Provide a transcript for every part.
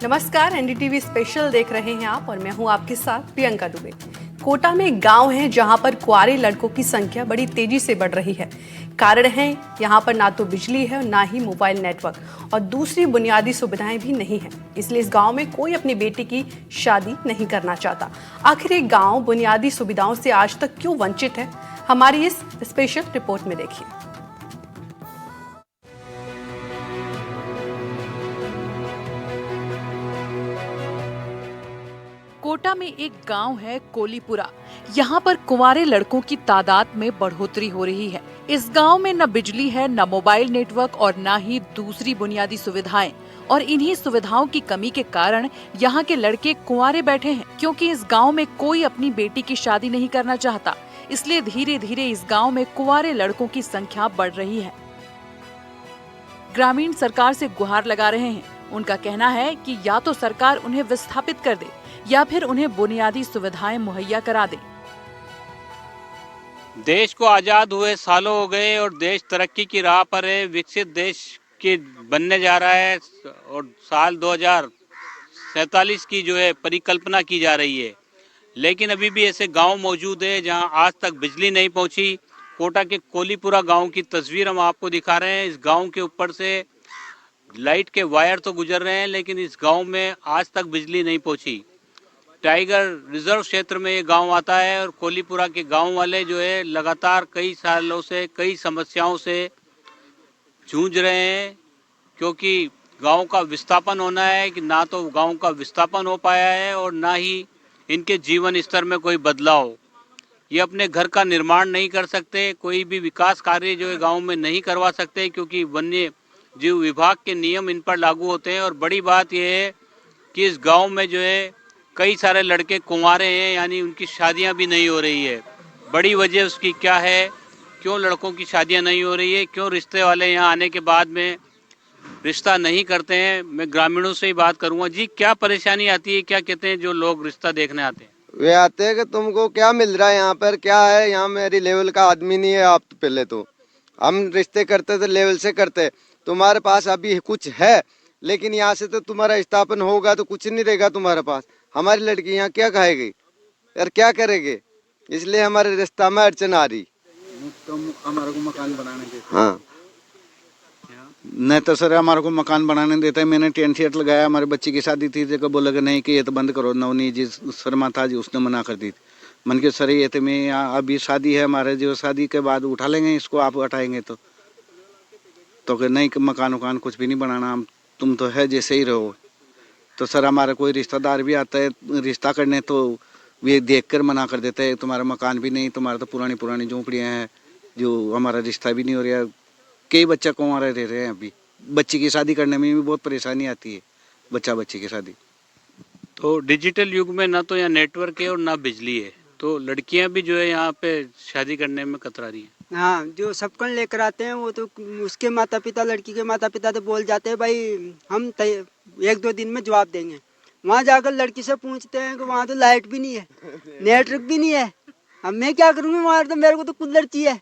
नमस्कार, NDTV special देख रहे हैं आप और मैं हूं आपके साथ प्रियंका दुबे। कोटा में एक गांव है जहां पर कुंवारे लड़कों की संख्या बड़ी तेजी से बढ़ रही है। कारण है यहां पर ना तो बिजली है और ना ही मोबाइल नेटवर्क और दूसरी बुनियादी सुविधाएं भी नहीं है। इसलिए इस गांव में कोई अपनी बेटी की शादी नहीं करना चाहता। आखिर एक गाँव बुनियादी सुविधाओं से आज तक क्यों वंचित है, हमारी इस स्पेशल रिपोर्ट में देखिए। कोटा में एक गांव है कोलीपुरा। यहाँ पर कुंवारे लड़कों की तादाद में बढ़ोतरी हो रही है। इस गांव में न बिजली है, न मोबाइल नेटवर्क और न ही दूसरी बुनियादी सुविधाएं। और इन्हीं सुविधाओं की कमी के कारण यहाँ के लड़के कुंवारे बैठे हैं, क्योंकि इस गांव में कोई अपनी बेटी की शादी नहीं करना चाहता। इसलिए धीरे धीरे इस गांव में कुंवारे लड़कों की संख्या बढ़ रही है। ग्रामीण सरकार से गुहार लगा रहे हैं। उनका कहना है कि या तो सरकार उन्हें विस्थापित कर दे या फिर उन्हें बुनियादी सुविधाएं मुहैया करा दे। देश को आज़ाद हुए सालों हो गए और देश तरक्की की राह पर है, विकसित देश के बनने जा रहा है और साल 2047 की जो है परिकल्पना की जा रही है। लेकिन अभी भी ऐसे गांव मौजूद है जहां आज तक बिजली नहीं पहुंची। कोटा के कोलीपुरा गांव की तस्वीर हम आपको दिखा रहे हैं। इस गांव के ऊपर से लाइट के वायर तो गुजर रहे हैं, लेकिन इस गांव में आज तक बिजली नहीं पहुंची। टाइगर रिजर्व क्षेत्र में ये गांव आता है और कोलीपुरा के गांव वाले जो है लगातार कई सालों से कई समस्याओं से जूझ रहे हैं, क्योंकि गांव का विस्थापन होना है कि ना तो गांव का विस्थापन हो पाया है और ना ही इनके जीवन स्तर में कोई बदलाव। ये अपने घर का निर्माण नहीं कर सकते, कोई भी विकास कार्य जो है गांव में नहीं करवा सकते, क्योंकि वन्य जीव विभाग के नियम इन पर लागू होते हैं। और बड़ी बात यह है कि इस गांव में जो है कई सारे लड़के कुंवारे हैं, यानी उनकी शादियां भी नहीं हो रही है। बड़ी वजह उसकी क्या है, क्यों लड़कों की शादियां नहीं हो रही है, क्यों रिश्ते वाले यहाँ आने के बाद में रिश्ता नहीं करते हैं? मैं ग्रामीणों से ही बात करूंगा। जी, क्या परेशानी आती है, क्या कहते हैं जो लोग रिश्ता देखने आते हैं? वे आते हैं कि तुमको क्या मिल रहा है यहाँ पर, क्या है यहाँ, मेरी लेवल का आदमी नहीं है। आप तो पहले तो हम रिश्ते करते थे लेवल से करते, तुम्हारे पास अभी कुछ है लेकिन यहाँ से तो तुम्हारा स्थापन होगा तो कुछ नहीं रहेगा तुम्हारे पास। हमारी लड़की यहाँ क्या खाएगी यार, क्या करेंगे? इसलिए हमारे रिश्ता में अड़चन आ रही। तुम हमारे को मकान बनाने देते? हाँ नहीं तो सर हमारे को मकान बनाने देता है। मैंने टेंट शेट लगाया, हमारे बच्ची की शादी थी तो बोला कि नहीं कि ये तो बंद करो। नवनी जी शर्मा था जी, उसने मना कर दी थी। मन के सर ये तो मैं यहाँ अभी शादी है हमारे, जो शादी के बाद उठा लेंगे इसको, आप उठाएंगे तो कि नहीं कि मकान वकान कुछ भी नहीं बनाना, हम तुम तो है जैसे ही रहो। तो सर हमारा कोई रिश्तेदार भी आता है रिश्ता करने तो वे देख कर मना कर देते हैं, तुम्हारा मकान भी नहीं, तुम्हारा तो पुरानी पुरानी झोंपड़ियाँ हैं, जो हमारा रिश्ता भी नहीं हो रहा। कई बच्चा कुंवारे रह रहे हैं। अभी बच्ची की शादी करने में भी बहुत परेशानी आती है, बच्ची की शादी। तो डिजिटल युग में ना तो यहाँ नेटवर्क है और ना बिजली है, तो लड़कियां भी जो है यहाँ पे शादी करने में कतरा रही हैं। हाँ, जो सबकन लेकर आते हैं वो तो उसके माता पिता, लड़की के माता पिता तो बोल जाते हैं भाई हम 1-2 दिन में जवाब देंगे। वहाँ जाकर लड़की से पूछते हैं कि वहाँ तो लाइट भी नहीं है, नेटवर्क भी नहीं है। अब मैं क्या करूँगी वहाँ, तो मेरे को तो कूलर चाहिए।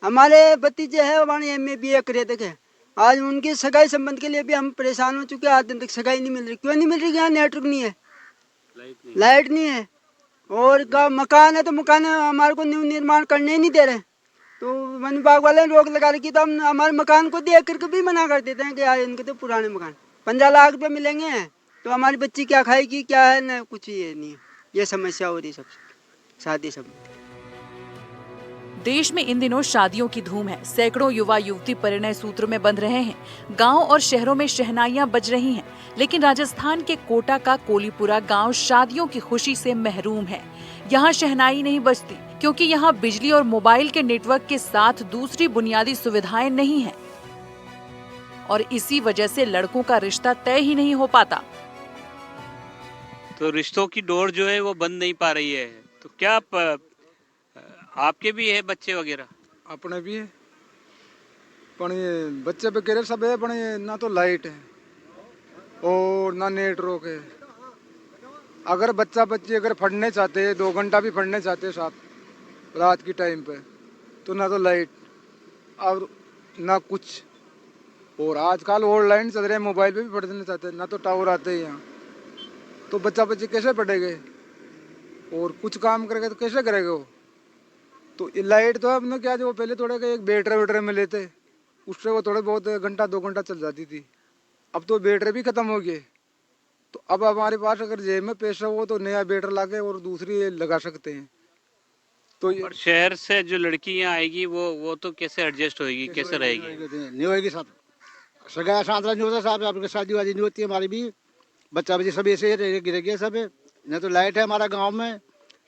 हमारे भतीजे है वहाँ MA BA करे थे, आज उनकी सगाई संबंध के लिए भी हम परेशान हो चुके हैं। आज दिन तक सगाई नहीं मिल रही। क्यों नहीं मिल रही? यहाँ नेटवर्क नहीं है, लाइट नहीं है और मकान है तो मकान हमारे को न्यू निर्माण करने ही नहीं दे रहे। तो वन विभाग वाले ने रोक लगा रखी, तो हम हमारे मकान को देख करके भी मना कर देते हैं कि यार इनके तो पुराने मकान 15 लाख रुपए मिलेंगे तो हमारी बच्ची क्या खाएगी, क्या है ना, कुछ ये नहीं है। ये समस्या हो रही सब शादी सब। देश में इन दिनों शादियों की धूम है। सैकड़ों युवा युवती परिणय सूत्र में बंध रहे हैं। गांव और शहरों में शहनाइयां बज रही हैं, लेकिन राजस्थान के कोटा का कोलीपुरा गांव शादियों की खुशी से महरूम है। यहाँ शहनाई नहीं बजती, क्योंकि यहाँ बिजली और मोबाइल के नेटवर्क के साथ दूसरी बुनियादी सुविधाएं नहीं हैं। और इसी वजह से लड़कों का रिश्ता तय ही नहीं हो पाता। तो रिश्तों की डोर जो है वो बंद नहीं पा रही है। तो क्या आपके भी है बच्चे वगैरह? अपने भी है, पण ये बच्चे वगैरह सब है, पण ये ना तो लाइट है और ना नेटवर्क है। अगर बच्चा बच्ची अगर पढ़ने चाहते हैं, 2 घंटा भी पढ़ने चाहते हैं साथ रात की टाइम पे, तो ना तो लाइट और ना कुछ और आजकल ऑनलाइन चल रहे हैं, मोबाइल पे भी पढ़ना चाहते हैं, ना तो टावर आते हैं यहाँ, तो बच्चे कैसे पढ़ेंगे और कुछ काम करेगा तो कैसे करेगा वो। तो ये लाइट तो अब ना क्या, जो पहले थोड़े एक बैटरी में लेते, उससे वो थोड़े बहुत घंटा 2 घंटा चल जाती थी, अब तो बैटरी भी खत्म हो गई। तो अब हमारे पास अगर जेब में पैसा हो तो नया बैटरी लाके और दूसरी लगा सकते हैं। तो ये और शहर से जो लड़की यहाँ आएगी वो तो कैसे एडजस्ट होगी, कैसे रहेगी? नहीं होगी साहब, सगा शांतरा नहीं होता साहब, आपकी शादी वादी नहीं होती हमारी भी, बच्चा बच्चे सब ऐसे गिरे गए सब। न तो लाइट है हमारा गांव में,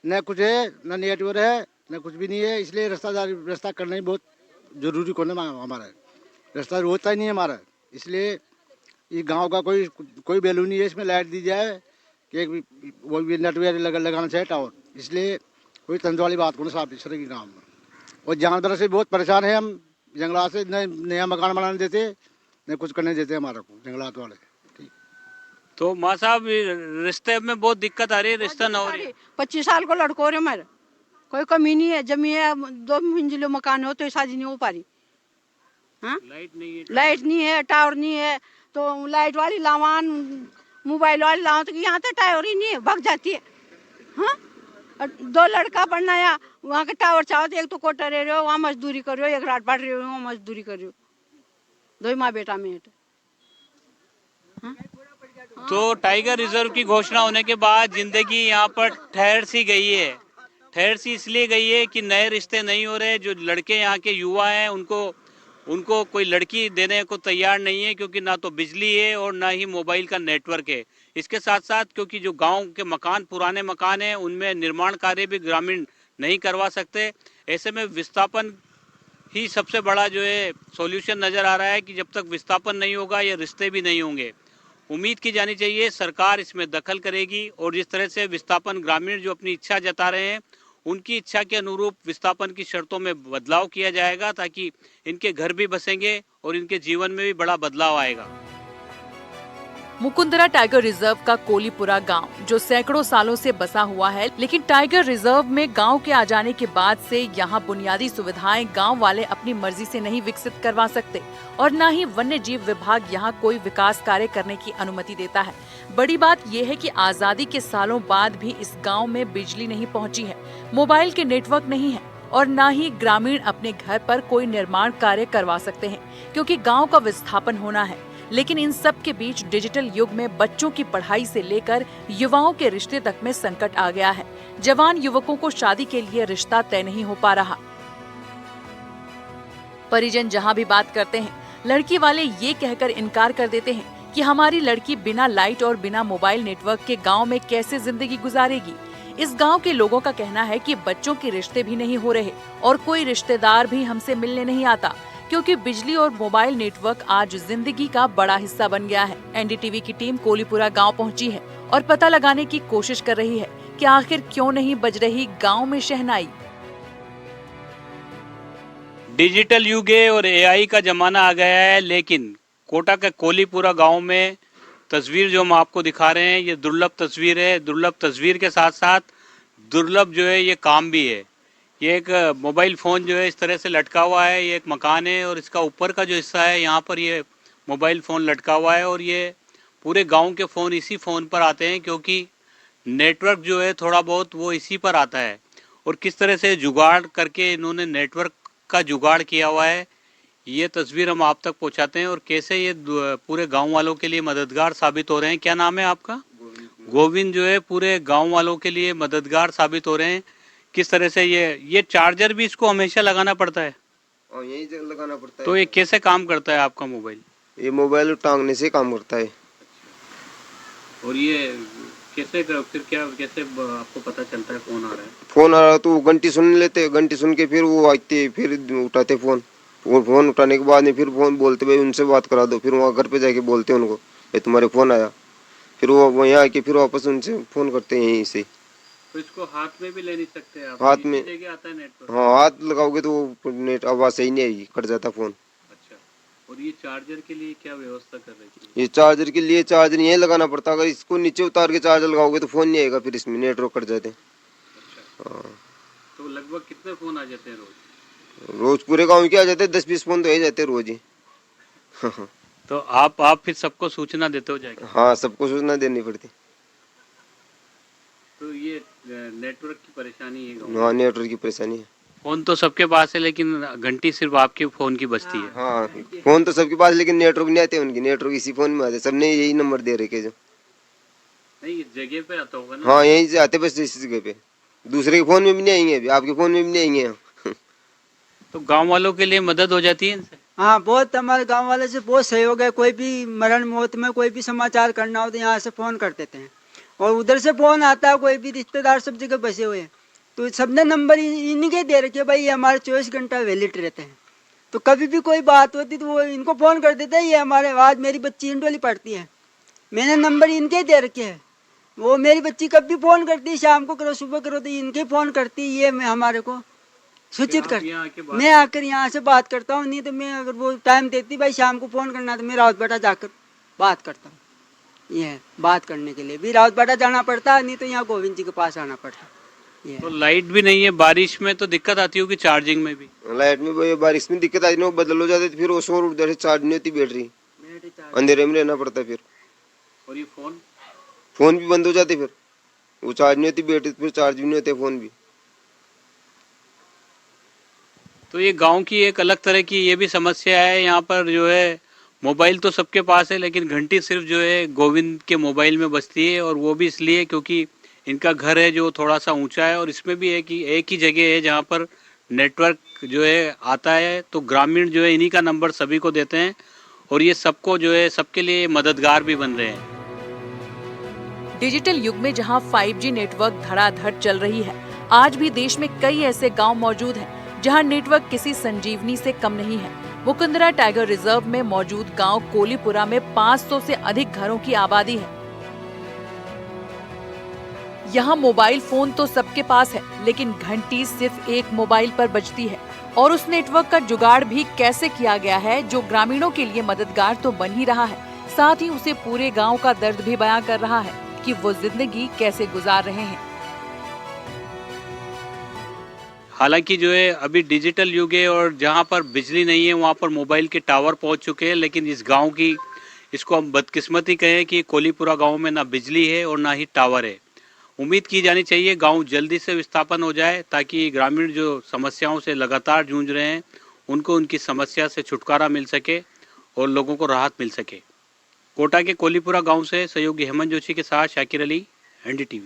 न कुछ है, न नेटवर्क है, न कुछ भी नहीं है, इसलिए रास्ता करना ही बहुत जरूरी करना हमारा। रास्ता होता ही नहीं है हमारा, इसलिए ये गांव का कोई वैल्यू नहीं है, इसमें लाइट दी जाए कि वो भी नेटवर्क लगाना चाहिए टावर, इसलिए कोई तंज वाली बात को साफ इस तरह की गाँव में। और जानवर से बहुत परेशान है हम, जंगलात से न नया मकान बनाने देते न कुछ करने देते हमारा को जंगलात वाले। तो माँ साहब रिश्ते में बहुत दिक्कत आ रही है, रिश्ता ना हो रही है। 25 साल को लड़को रे मेरे, कोई कमी नहीं है, जमीन है, 2 मंजिले मकान हो तो शादी नहीं हो पा रही। हाँ, लाइट नहीं है, टावर नहीं है, तो लाइट वाली लावान, मोबाइल वाली लावान, तो यहाँ तो टावर ही नहीं है, भाग जाती है। हाँ, 2 लड़का पढ़ना या वहाँ के टावर चाहो तो एक तो कोटा रह रहे हो, वहाँ मजदूरी कर रहे हो, एक रात बाट रहे हो, वहाँ मजदूरी कर रहे हो, 2 माँ बेटा में। तो टाइगर रिजर्व की घोषणा होने के बाद जिंदगी यहाँ पर ठहर सी गई है। ठहर सी इसलिए गई है कि नए रिश्ते नहीं हो रहे, जो लड़के यहाँ के युवा हैं उनको कोई लड़की देने को तैयार नहीं है, क्योंकि ना तो बिजली है और ना ही मोबाइल का नेटवर्क है। इसके साथ साथ क्योंकि जो गांव के मकान, पुराने मकान हैं, उनमें निर्माण कार्य भी ग्रामीण नहीं करवा सकते। ऐसे में विस्थापन ही सबसे बड़ा जो है सॉल्यूशन नज़र आ रहा है कि जब तक विस्थापन नहीं होगा ये रिश्ते भी नहीं होंगे। उम्मीद की जानी चाहिए सरकार इसमें दखल करेगी और जिस तरह से विस्थापन ग्रामीण जो अपनी इच्छा जता रहे हैं, उनकी इच्छा के अनुरूप विस्थापन की शर्तों में बदलाव किया जाएगा, ताकि इनके घर भी बसेंगे और इनके जीवन में भी बड़ा बदलाव आएगा। मुकुंदरा टाइगर रिजर्व का कोलीपुरा गांव जो सैकड़ों सालों से बसा हुआ है, लेकिन टाइगर रिजर्व में गांव के आ जाने के बाद से यहां बुनियादी सुविधाएं गांव वाले अपनी मर्जी से नहीं विकसित करवा सकते और न ही वन्य जीव विभाग यहां कोई विकास कार्य करने की अनुमति देता है। बड़ी बात यह है कि आजादी के सालों बाद भी इस गाँव में बिजली नहीं पहुँची है, मोबाइल के नेटवर्क नहीं है और न ही ग्रामीण अपने घर पर कोई निर्माण कार्य करवा सकते हैं, क्योंकि गाँव का विस्थापन होना है। लेकिन इन सब के बीच डिजिटल युग में बच्चों की पढ़ाई से लेकर युवाओं के रिश्ते तक में संकट आ गया है। जवान युवकों को शादी के लिए रिश्ता तय नहीं हो पा रहा। परिजन जहां भी बात करते हैं, लड़की वाले ये कहकर इनकार कर देते हैं कि हमारी लड़की बिना लाइट और बिना मोबाइल नेटवर्क के गांव में कैसे जिंदगी गुजारेगी। इस गांव के लोगों का कहना है कि बच्चों के रिश्ते भी नहीं हो रहे और कोई रिश्तेदार भी हमसे मिलने नहीं आता, क्योंकि बिजली और मोबाइल नेटवर्क आज जिंदगी का बड़ा हिस्सा बन गया है। एनडीटीवी की टीम कोलीपुरा गांव पहुंची है और पता लगाने की कोशिश कर रही है कि आखिर क्यों नहीं बज रही गांव में शहनाई। डिजिटल युग है और एआई का जमाना आ गया है, लेकिन कोटा के कोलीपुरा गांव में तस्वीर जो हम आपको दिखा रहे हैं ये दुर्लभ तस्वीर है। दुर्लभ तस्वीर के साथ साथ दुर्लभ जो है ये काम भी है। ये एक मोबाइल फ़ोन जो है इस तरह से लटका हुआ है, ये एक मकान है और इसका ऊपर का जो हिस्सा है यहाँ पर ये मोबाइल फ़ोन लटका हुआ है और ये पूरे गांव के फ़ोन इसी फ़ोन पर आते हैं, क्योंकि नेटवर्क जो है थोड़ा बहुत वो इसी पर आता है। और किस तरह से जुगाड़ करके इन्होंने नेटवर्क का जुगाड़ किया हुआ है, ये तस्वीर हम आप तक पहुँचाते हैं और कैसे ये पूरे गाँव वालों के लिए मददगार साबित हो रहे हैं। क्या नाम है आपका? गोविंद जो है पूरे गाँव वालों के लिए मददगार साबित हो रहे हैं। किस तरह से ये चार्जर भी इसको हमेशा लगाना पड़ता है और यही जगह लगाना पड़ता है। तो ये कैसे काम करता है आपका मोबाइल? ये मोबाइल टांगने से काम करता है। और ये कैसे फिर क्या कैसे आपको पता चलता है फोन आ रहा है? फोन आ रहा तो घंटी सुन लेते, घंटी सुन के फिर वो आते, फिर उठाते फोन उठाने के बाद में फिर फोन बोलते भाई उनसे बात करा दो, फिर वहाँ घर पे जाके बोलते उनको भाई तुम्हारे फोन आया, फिर वो वहीं आके फिर वापस उनसे फोन करते हैं यहीं से। तो इसको हाथ में भी ले नहीं सकते आप? हाथ में आता है नेटवर्क? हाँ, हाथ लगाओगे तो नेट आवाज सही नहीं आएगी, कट जाता फोन। अच्छा, और ये चार्जर के लिए क्या व्यवस्था कर रही है? ये चार्जर के लिए चार्जर यहीं लगाना पड़ता है, अगर इसको नीचे उतार के चार्जर लगाओगे तो फोन नहीं आएगा, फिर इसमें नेटवर्क कट जाते हैं। अच्छा, तो लगभग कितने फोन आ जाते हैं रोज? रोज पूरे गाँव के आ जाते हैं, 10-20 फोन तो आ जाते हैं रोज ही। तो आप फिर सबको सूचना देते हो जाएगा। हाँ, सबको सूचना देनी पड़ती। तो ये नेटवर्क की परेशानी है गाँव में। हाँ, नेटवर्क की परेशानी है। फोन तो सबके पास है लेकिन घंटी सिर्फ आपके फोन की बजती है। हाँ, फोन तो सबके पास, लेकिन नेटवर्क नहीं आते उनकी, नेटवर्क इसी फोन में आते। सबने यही नंबर दे रखे जो। नहीं, इस जगह पे आता होगा ना। हाँ, यहीं से आते बस इसी जगह पे। दूसरे के फोन में भी नहीं आएंगे, अभी आपके फोन में भी नहीं आएंगे। तो गांव वालों के लिए मदद हो जाती है इनसे। हाँ, बहुत हमारे गांव वाले से बहुत सहयोग है। कोई भी मरण मौत में कोई भी समाचार करना हो तो यहाँ से फोन कर देते हैं, और उधर से फोन आता है। कोई भी रिश्तेदार सब जगह बसे हुए हैं, तो सबने नंबर इन्हीं के दे रखे। भाई ये हमारे 24 घंटा वैलिड रहते हैं, तो कभी भी कोई बात होती तो वो इनको फोन कर देते हैं। ये हमारे, आज मेरी बच्ची इंडोली पढ़ती है, मैंने नंबर इनके दे रखे है। वो मेरी बच्ची कभी फोन करती है, शाम को करो सुबह करो, तो इनके फोन करती है। ये मैं हमारे को सूचित कर, मैं आकर यहाँ से बात करता हूँ। नहीं तो मैं, अगर वो टाइम देती भाई शाम को फोन करना, तो मैं रावत बेटा जाकर बात करता हूँ। ये बात करने के लिए भी रावत बेटा जाना पड़ता है, नहीं तो यहाँ गोविंद जी के पास आना पड़ता। ये तो लाइट भी नहीं है, बारिश में तो दिक्कत आती होगी चार्जिंग में भी। लाइट में भाई बारिश में दिक्कत आती, बदल हो जाते, फिर वो शोर उधर से चार्ज नहीं होती बैटरी, अंधेरे में रहना पड़ता। फिर और ये फोन भी बंद हो जाते, फिर वो चार्ज नहीं होती बैटरी, फिर चार्ज भी नहीं होते फोन भी। तो ये गांव की एक अलग तरह की ये भी समस्या है। यहाँ पर जो है मोबाइल तो सबके पास है, लेकिन घंटी सिर्फ जो है गोविंद के मोबाइल में बजती है, और वो भी इसलिए क्योंकि इनका घर है जो थोड़ा सा ऊंचा है, और इसमें भी एक ही जगह है जहाँ पर नेटवर्क जो है आता है। तो ग्रामीण जो है इन्हीं का नंबर सभी को देते हैं, और ये सबको जो है सबके लिए मददगार भी बन रहे हैं। डिजिटल युग में जहां 5G नेटवर्क धड़ाधड़ चल रही है, आज भी देश में कई ऐसे गांव मौजूद हैं जहां नेटवर्क किसी संजीवनी से कम नहीं है। मुकुंदरा टाइगर रिजर्व में मौजूद गांव कोलीपुरा में 500 से अधिक घरों की आबादी है। यहाँ मोबाइल फोन तो सबके पास है, लेकिन घंटी सिर्फ एक मोबाइल पर बजती है। और उस नेटवर्क का जुगाड़ भी कैसे किया गया है, जो ग्रामीणों के लिए मददगार तो बन ही रहा है, साथ ही उसे पूरे गांव का दर्द भी बयां कर रहा है कि वो जिंदगी कैसे गुजार रहे हैं। हालांकि जो है अभी डिजिटल युग है, और जहाँ पर बिजली नहीं है वहाँ पर मोबाइल के टावर पहुँच चुके हैं, लेकिन इस गांव की, इसको हम बदकिस्मती कहें कि कोलीपुरा गांव में ना बिजली है और ना ही टावर है। उम्मीद की जानी चाहिए गांव जल्दी से विस्थापन हो जाए, ताकि ग्रामीण जो समस्याओं से लगातार जूझ रहे हैं उनको उनकी समस्या से छुटकारा मिल सके और लोगों को राहत मिल सके। कोटा के कोलीपुरा गांव से सहयोगी हेमंत जोशी के साथ शाकिर अली, NDTV।